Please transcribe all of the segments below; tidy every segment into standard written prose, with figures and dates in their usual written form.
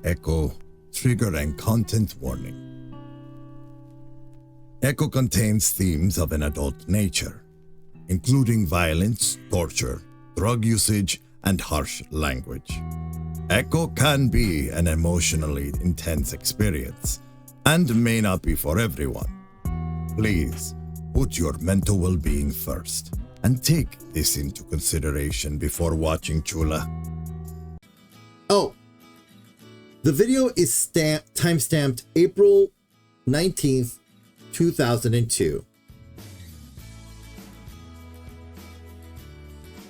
Echo, trigger and content warning. Echo contains themes of an adult nature, including violence, torture, drug usage, and harsh language. Echo can be an emotionally intense experience and may not be for everyone. Please put your mental well-being first and take this into consideration before watching Chula. Oh, the video is timestamped April 19th, 2002.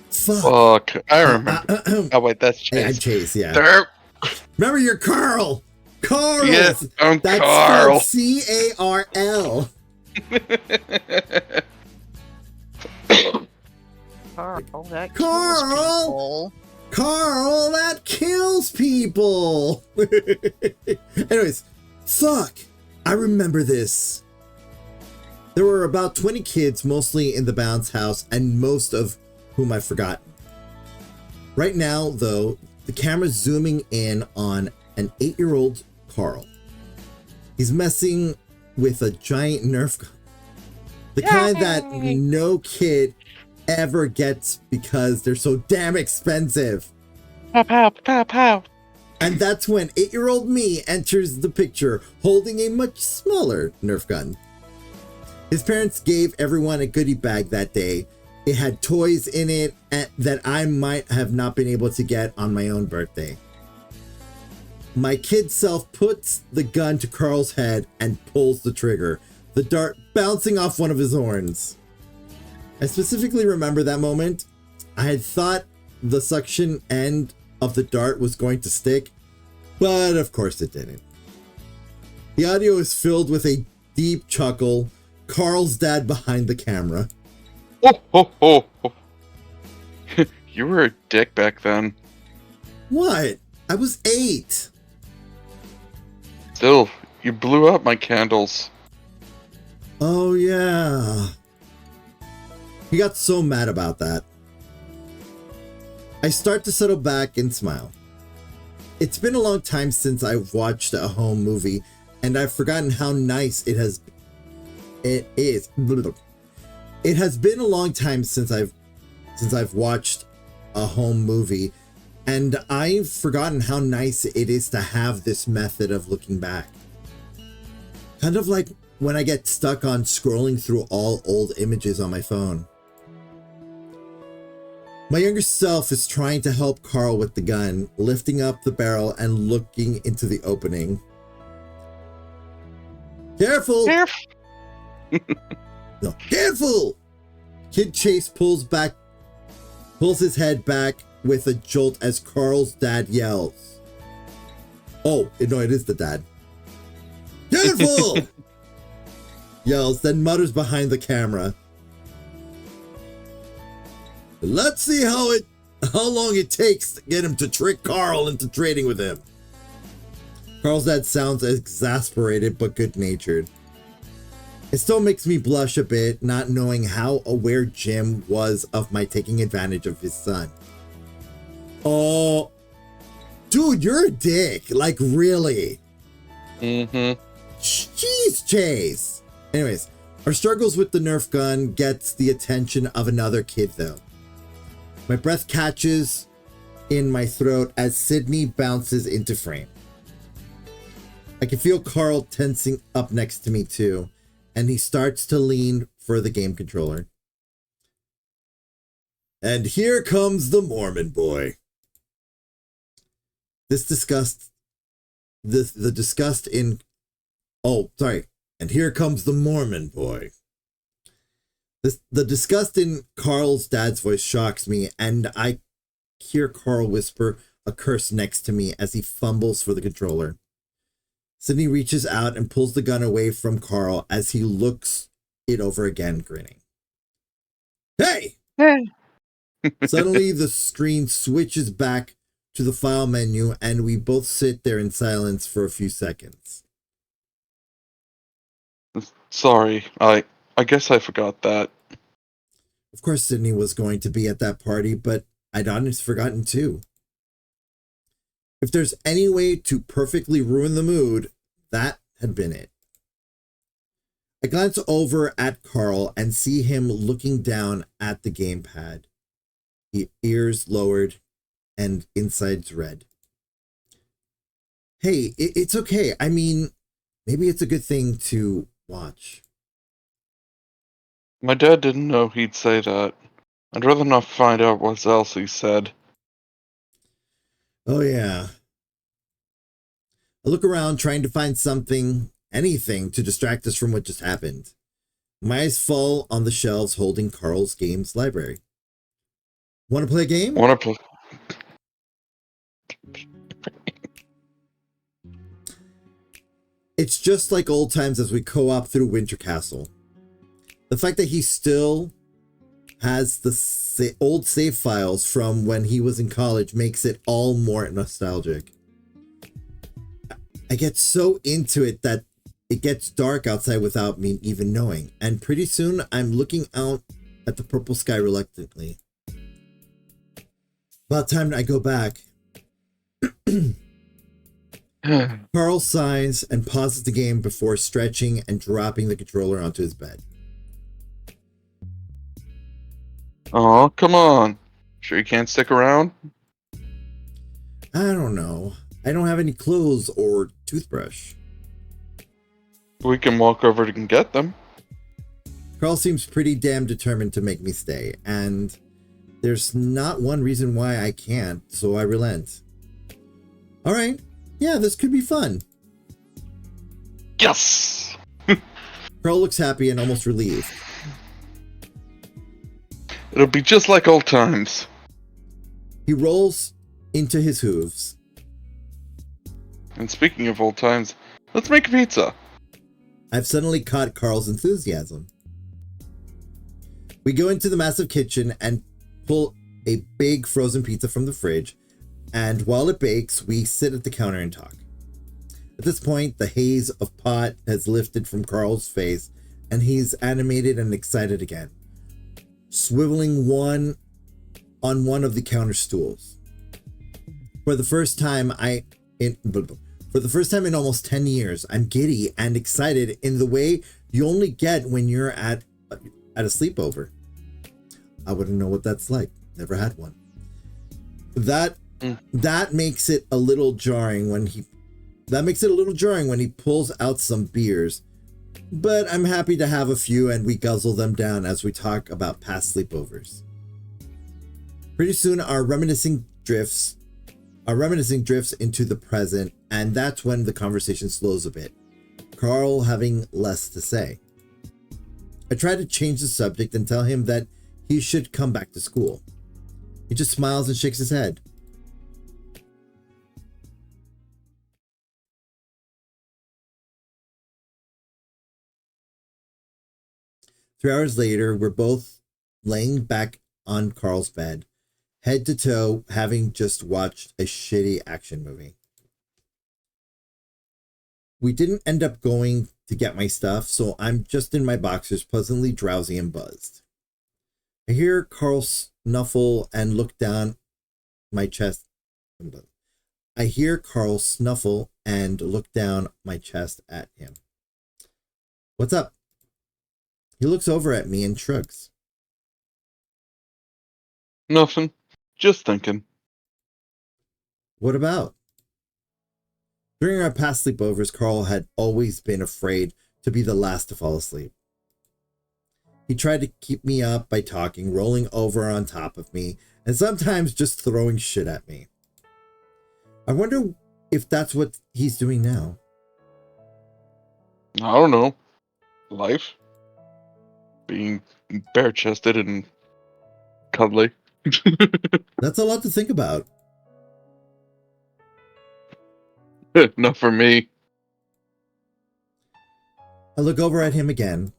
Fuck, I remember. Oh wait, that's Chase. Hey, I'm Chase, yeah. Derp. Remember, you're Carl. Carl. Yes, I'm That's Carl. C-A-R-L. Carl, that Carl! Carl, that kills people! Anyways, fuck! I remember this. There were about 20 kids, mostly in the bounce house, and most of whom I've forgotten. Right now, though, the camera's zooming in on an 8-year-old Carl. He's messing with a giant Nerf gun. The kind that no kid ever gets because they're so damn expensive. Pow, pow, pow, pow. And that's when 8-year-old me enters the picture holding a much smaller Nerf gun. His parents gave everyone a goodie bag that day. It had toys in it that I might have not been able to get on my own birthday. My kid self puts the gun to Carl's head and pulls the trigger, the dart bouncing off one of his horns. I specifically remember that moment. I had thought the suction end of the dart was going to stick, but of course it didn't. The audio is filled with a deep chuckle, Carl's dad behind the camera. Oh, ho, ho, ho. You were a dick back then. What? I was 8. Still, you blew up my candles. Oh yeah. He got so mad about that. I start to settle back and smile. It's been a long time since I've watched a home movie, and I've forgotten how nice it is. It has been a long time since I've watched a home movie, and I've forgotten how nice it is to have this method of looking back. Kind of like when I get stuck on scrolling through all old images on my phone. My younger self is trying to help Carl with the gun, lifting up the barrel and looking into the opening. Careful! No, careful! Kid Chase pulls his head back with a jolt as Carl's dad yells. Oh, no, it is the dad. Careful! Yells, then mutters behind the camera. Let's see how long it takes to get him to trick Carl into trading with him. Carl's dad sounds exasperated but good-natured. It still makes me blush a bit, not knowing how aware Jim was of my taking advantage of his son. Oh, dude, you're a dick. Like, really? Mm-hmm. Jeez, Chase. Anyways, our struggles with the Nerf gun gets the attention of another kid, though. My breath catches in my throat as Sydney bounces into frame. I can feel Carl tensing up next to me, too, and he starts to lean for the game controller. And here comes the Mormon boy. The disgust in... Oh, sorry. And here comes the Mormon boy. The disgust in Carl's dad's voice shocks me, and I hear Carl whisper a curse next to me as he fumbles for the controller. Sydney reaches out and pulls the gun away from Carl as he looks it over again, grinning. Hey! Suddenly, the screen switches back to the file menu, and we both sit there in silence for a few seconds. Sorry, I guess I forgot that. Of course, Sydney was going to be at that party, but I'd honestly forgotten too. If there's any way to perfectly ruin the mood, that had been it. I glance over at Carl and see him looking down at the gamepad. Ears lowered and insides red. Hey, it's okay. I mean, maybe it's a good thing to watch. My dad didn't know he'd say that. I'd rather not find out what else he said. Oh, yeah. I look around trying to find something, anything, to distract us from what just happened. My eyes fall on the shelves holding Carl's games library. Want to play a game? Wanna play? It's just like old times as we co-op through Winter Castle. The fact that he still has the old save files from when he was in college makes it all more nostalgic. I get so into it that it gets dark outside without me even knowing, and pretty soon I'm looking out at the purple sky reluctantly. About time I go back. Carl sighs and pauses the game before stretching and dropping the controller onto his bed. Oh, come on. Sure you can't stick around? I don't know. I don't have any clothes or toothbrush. We can walk over and get them. Carl seems pretty damn determined to make me stay, and there's not one reason why I can't, so I relent. All right. Yeah, this could be fun. Yes! Carl looks happy and almost relieved. It'll be just like old times. He rolls into his hooves. And speaking of old times, let's make pizza. I've suddenly caught Carl's enthusiasm. We go into the massive kitchen and pull a big frozen pizza from the fridge, and while it bakes, we sit at the counter and talk. At this point, the haze of pot has lifted from Carl's face, and he's animated and excited again, swiveling on one of the counter stools. For the first time in almost 10 years, I'm giddy and excited in the way you only get when you're at a sleepover. I wouldn't know what that's like. Never had one. That makes it a little jarring when he pulls out some beers. But I'm happy to have a few, and we guzzle them down as we talk about past sleepovers. Pretty soon our reminiscing drifts into the present, and that's when the conversation slows a bit, Carl having less to say. I try to change the subject and tell him that he should come back to school. He just smiles and shakes his head. Three hours later, we're both laying back on Carl's bed, head to toe, having just watched a shitty action movie. We didn't end up going to get my stuff, so I'm just in my boxers, pleasantly drowsy and buzzed. I hear Carl snuffle and look down my chest. I hear Carl snuffle and look down my chest at him. What's up? He looks over at me and shrugs. Nothing. Just thinking. What about? During our past sleepovers, Carl had always been afraid to be the last to fall asleep. He tried to keep me up by talking, rolling over on top of me, and sometimes just throwing shit at me. I wonder if that's what he's doing now. I don't know. Life? Being bare-chested and cuddly. That's a lot to think about. Not for me. I look over at him again.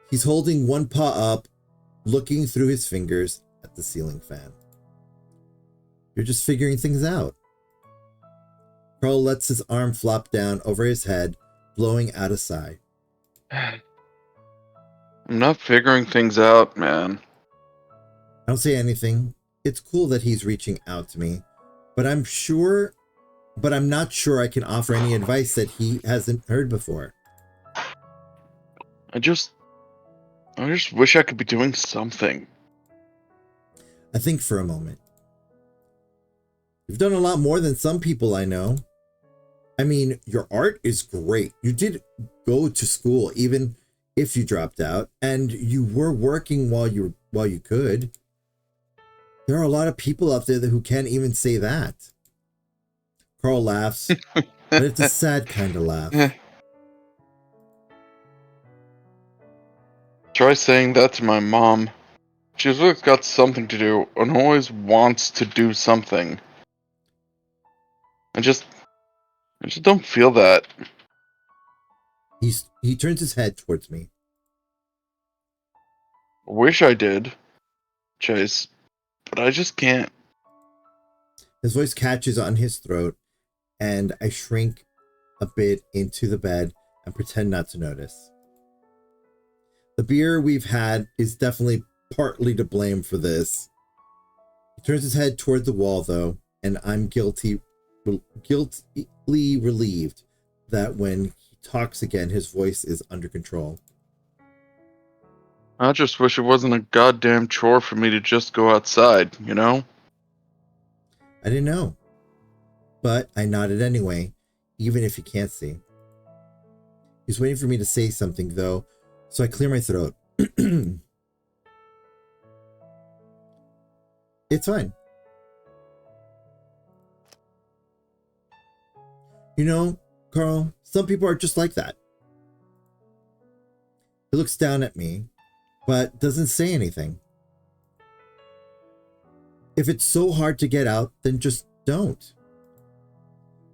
He's holding one paw up, looking through his fingers at the ceiling fan. You're just figuring things out. Carl lets his arm flop down over his head, blowing out a sigh. I'm not figuring things out, man. I don't say anything. It's cool that he's reaching out to me, but I'm sure but I'm not sure I can offer any advice that he hasn't heard before. I just wish I could be doing something. I think for a moment. You've done a lot more than some people I know. I mean, your art is great. You did go to school, even if you dropped out, and you were working while you could. There are a lot of people out there who can't even say that. Carl laughs, but it's a sad kind of laugh. Try saying that to my mom. She's always got something to do and always wants to do something. I just don't feel that. He turns his head towards me. Wish I did, Chase, but I just can't. His voice catches on his throat, and I shrink a bit into the bed and pretend not to notice. The beer we've had is definitely partly to blame for this. He turns his head toward the wall, though, and I'm guiltily relieved that when he talks again, his voice is under control. I just wish it wasn't a goddamn chore for me to just go outside, you know? I didn't know, but I nodded anyway, even if he can't see. He's waiting for me to say something, though, so I clear my throat. It's fine. You know, Carl, some people are just like that. He looks down at me, but doesn't say anything. If it's so hard to get out, then just don't.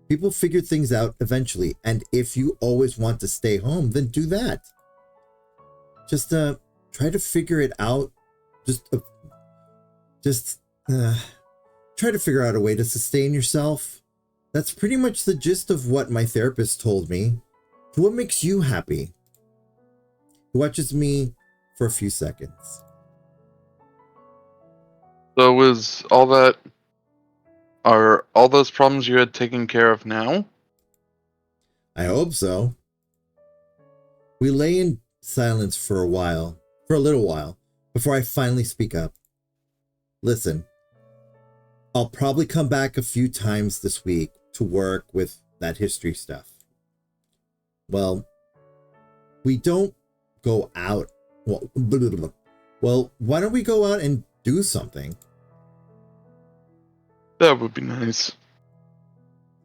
People figure things out eventually, and if you always want to stay home, then do that. Just try to figure it out. Try to figure out a way to sustain yourself. That's pretty much the gist of what my therapist told me. What makes you happy? He watches me for a few seconds. So are all those problems you had taken care of now? I hope so. We lay in silence for a little while, before I finally speak up. Listen, I'll probably come back a few times this week to work with that history stuff. Well, we don't go out. Well, why don't we go out and do something? That would be nice.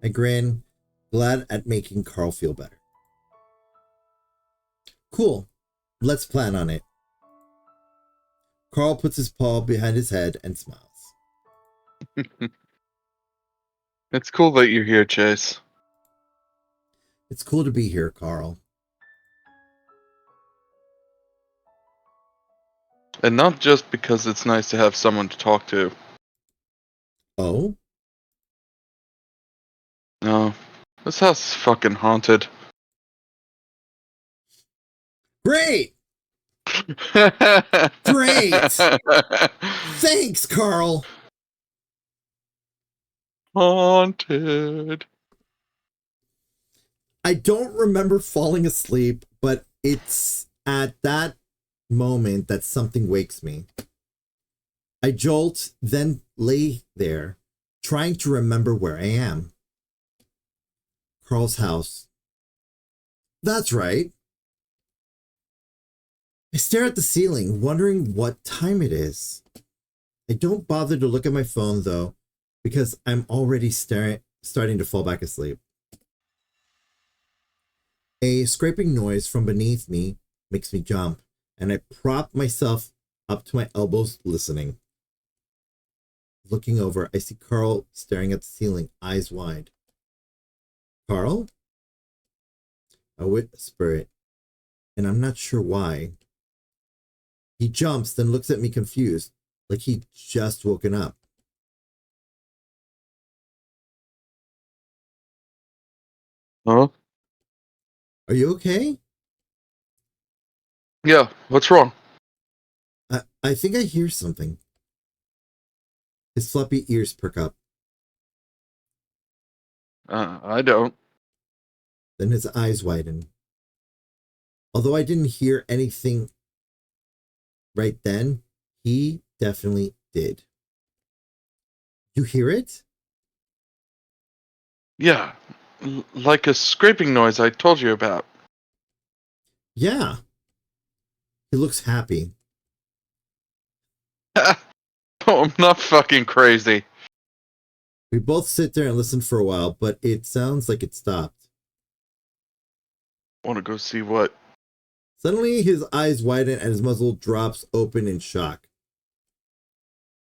I grin, glad at making Carl feel better. Cool. Let's plan on it. Carl puts his paw behind his head and smiles. It's cool that you're here, Chase. It's cool to be here, Carl. And not just because it's nice to have someone to talk to. Oh? No. This house is fucking haunted. Great! Great! Thanks, Carl! Haunted. I don't remember falling asleep, but it's at that moment that something wakes me. I jolt, then lay there, trying to remember where I am. Carl's house. That's right. I stare at the ceiling, wondering what time it is. I don't bother to look at my phone, though, because I'm already starting to fall back asleep. A scraping noise from beneath me makes me jump, and I prop myself up to my elbows, listening. Looking over, I see Carl staring at the ceiling, eyes wide. Carl? I whisper it, and I'm not sure why. He jumps, then looks at me confused, like he'd just woken up. Huh? Are you okay? Yeah, what's wrong? I think I hear something. His floppy ears perk up. I don't. Then his eyes widen. Although I didn't hear anything right then, he definitely did. You hear it? Yeah, like a scraping noise I told you about. Yeah. He looks happy. Oh, I'm not fucking crazy. We both sit there and listen for a while, but it sounds like it stopped. Want to go see what? Suddenly, his eyes widen and his muzzle drops open in shock.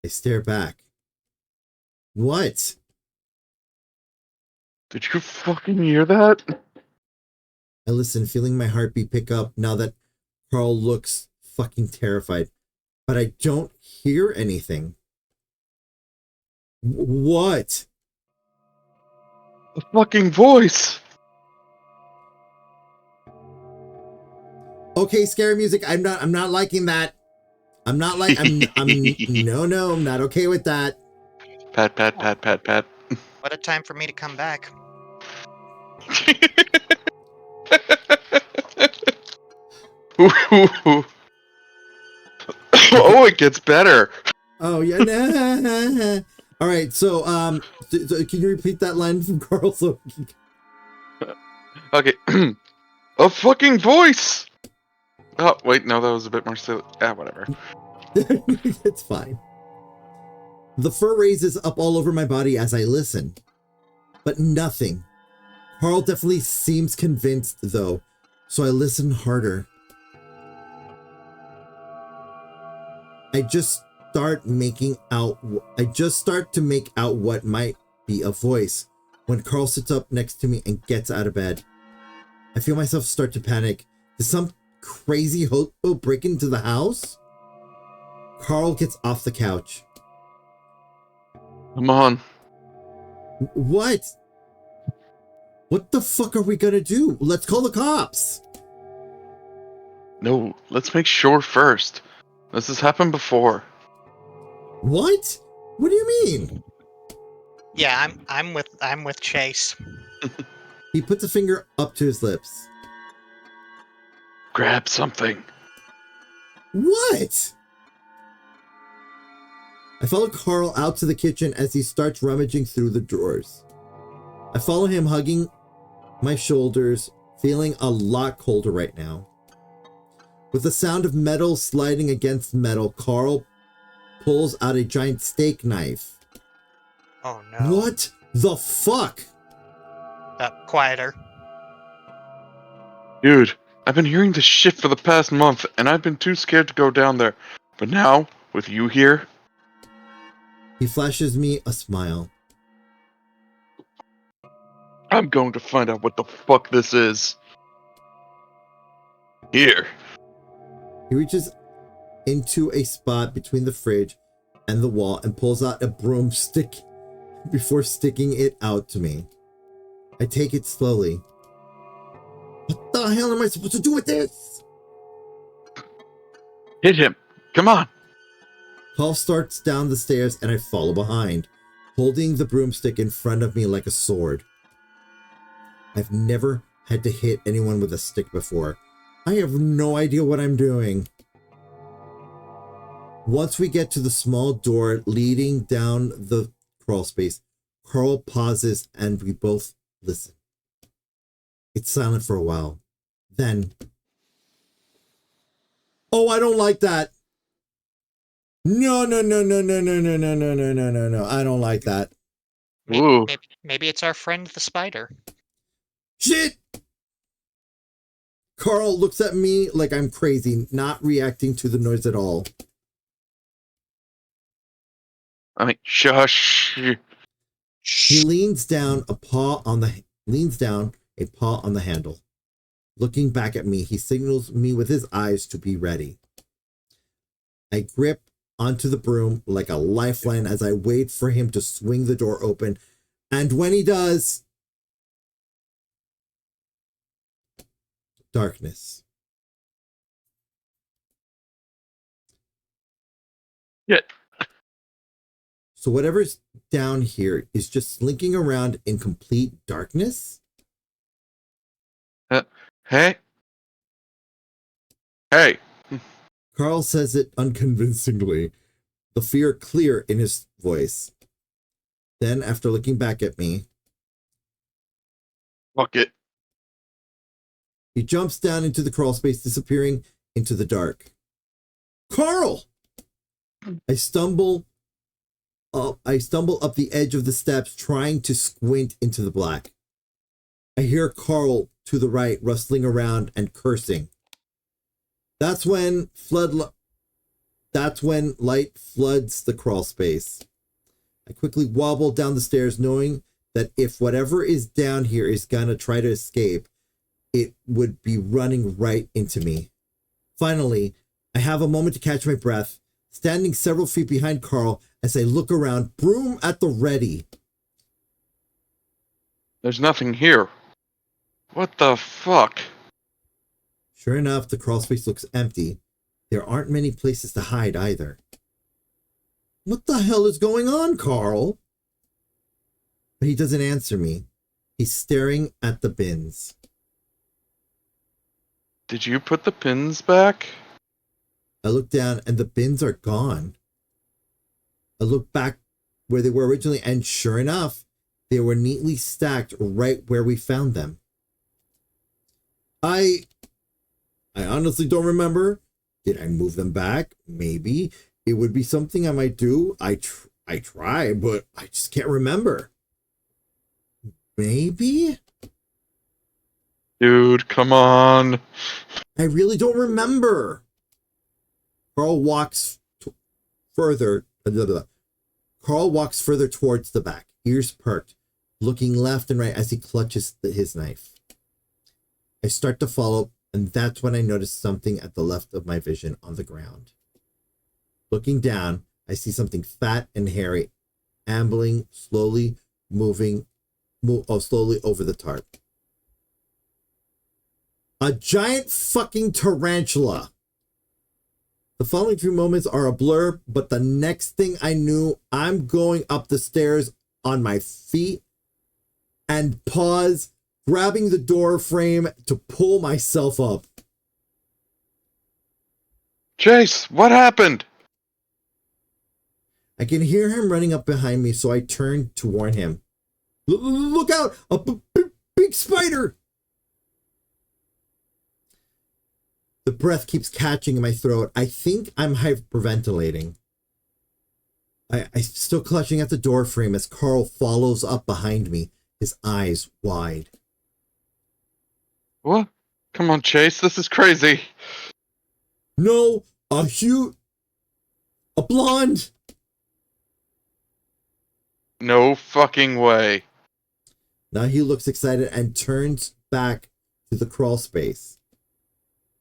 I stare back. What? Did you fucking hear that? I listen, feeling my heartbeat pick up now that Carl looks fucking terrified. But I don't hear anything. What? A fucking voice. Okay, scary music. I'm not liking that. I'm not okay with that. Pat, pat, pat, pat, pat. What a time for me to come back. Oh, it gets better. Oh yeah. Nah. All right. So can you repeat that line from Carl? So Okay. A fucking voice. Oh, wait, no, that was a bit more silly. Whatever. it's fine. The fur raises up all over my body as I listen, but nothing. Carl definitely seems convinced though, so I listen harder. I just start to make out what might be a voice when Carl sits up next to me and gets out of bed. I feel myself start to panic. Did some crazy hobo break into the house? Carl gets off the couch. Come on. What? What the fuck are we gonna do? Let's call the cops. No, let's make sure first. This has happened before. What? What do you mean? Yeah, I'm with Chase. He puts a finger up to his lips. Grab something. What? I follow Carl out to the kitchen as he starts rummaging through the drawers. I follow him, hugging my shoulders, feeling a lot colder right now. With the sound of metal sliding against metal, Carl pulls out a giant steak knife. Oh no. What the fuck? Quieter. Dude, I've been hearing this shit for the past month, and I've been too scared to go down there. But now, with you here... He flashes me a smile. I'm going to find out what the fuck this is. Here. He reaches into a spot between the fridge and the wall and pulls out a broomstick before sticking it out to me. I take it slowly. What the hell am I supposed to do with this? Hit him. Come on. Paul starts down the stairs and I follow behind, holding the broomstick in front of me like a sword. I've never had to hit anyone with a stick before. I have no idea what I'm doing. Once we get to the small door leading down the crawl space, Carl pauses and we both listen. It's silent for a while. Then, oh, I don't like that. No. I don't like that. Ooh. Maybe it's our friend the spider. Shit! Carl looks at me like I'm crazy, not reacting to the noise at all. I mean, shush. He leans down a paw on the handle. Looking back at me, he signals me with his eyes to be ready. I grip onto the broom like a lifeline as I wait for him to swing the door open. And when he does, darkness. Yeah. So whatever's down here is just slinking around in complete darkness? Hey? Hey! Carl says it unconvincingly, the fear clear in his voice. Then, after looking back at me, Fuck it. he jumps down into the crawl space, disappearing into the dark. Carl! I stumble up the edge of the steps, trying to squint into the black. I hear Carl to the right rustling around and cursing. That's when light floods the crawl space. I quickly wobble down the stairs, knowing that if whatever is down here is gonna try to escape, it would be running right into me. Finally, I have a moment to catch my breath, standing several feet behind Carl as I look around, broom at the ready. There's nothing here. What the fuck? Sure enough, the crawl space looks empty. There aren't many places to hide either. What the hell is going on, Carl? But he doesn't answer me. He's staring at the bins. Did you put the pins back? I look down and the bins are gone. I look back where they were originally, and sure enough, they were neatly stacked right where we found them. I honestly don't remember. Did I move them back? Maybe. It would be something I might do. I try, but I just can't remember. Maybe? Dude, come on. I really don't remember. Carl walks further. Carl walks further towards the back, ears perked, looking left and right as he clutches his knife. I start to follow, and that's when I notice something at the left of my vision on the ground. Looking down, I see something fat and hairy, ambling, slowly slowly over the tarp. A giant fucking tarantula. The following few moments are a blur, but the next thing I knew, I'm going up the stairs on my feet and pause, grabbing the door frame to pull myself up. Chase, what happened? I can hear him running up behind me, so I turn to warn him. Look out! A big spider! The breath keeps catching in my throat. I think I'm hyperventilating. I'm still clutching at the door frame as Carl follows up behind me, his eyes wide. What? Come on, Chase, this is crazy. No, a blonde. No fucking way. Now he looks excited and turns back to the crawl space.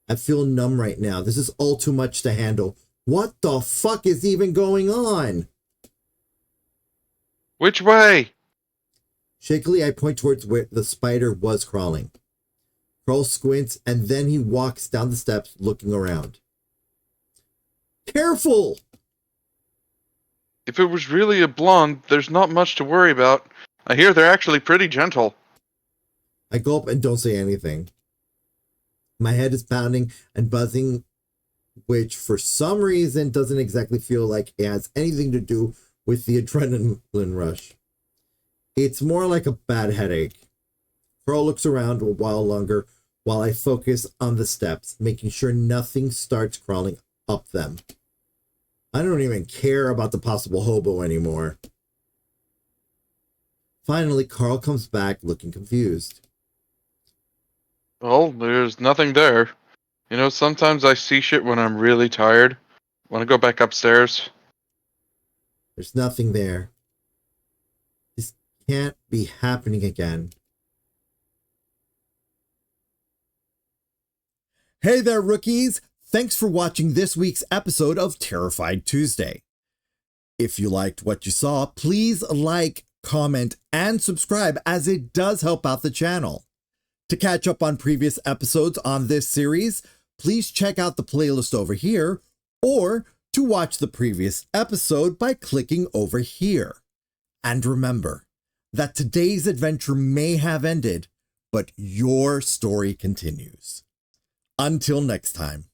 I feel numb right now. This is all too much to handle. What the fuck is even going on? Which way? Shakily, I point towards where the spider was crawling. Carl squints, and then he walks down the steps, looking around. Careful! If it was really a blonde, there's not much to worry about. I hear they're actually pretty gentle. I gulp and don't say anything. My head is pounding and buzzing, which for some reason doesn't exactly feel like it has anything to do with the adrenaline rush. It's more like a bad headache. Carl looks around a while longer while I focus on the steps, making sure nothing starts crawling up them. I don't even care about the possible hobo anymore. Finally, Carl comes back looking confused. Well, there's nothing there. You know, sometimes I see shit when I'm really tired. Want to go back upstairs? There's nothing there. This can't be happening again. Hey there, rookies! Thanks for watching this week's episode of Terrified Tuesday. If you liked what you saw, please like, comment, and subscribe, as it does help out the channel. To catch up on previous episodes on this series, please check out the playlist over here, or to watch the previous episode by clicking over here. And remember that today's adventure may have ended, but your story continues. Until next time.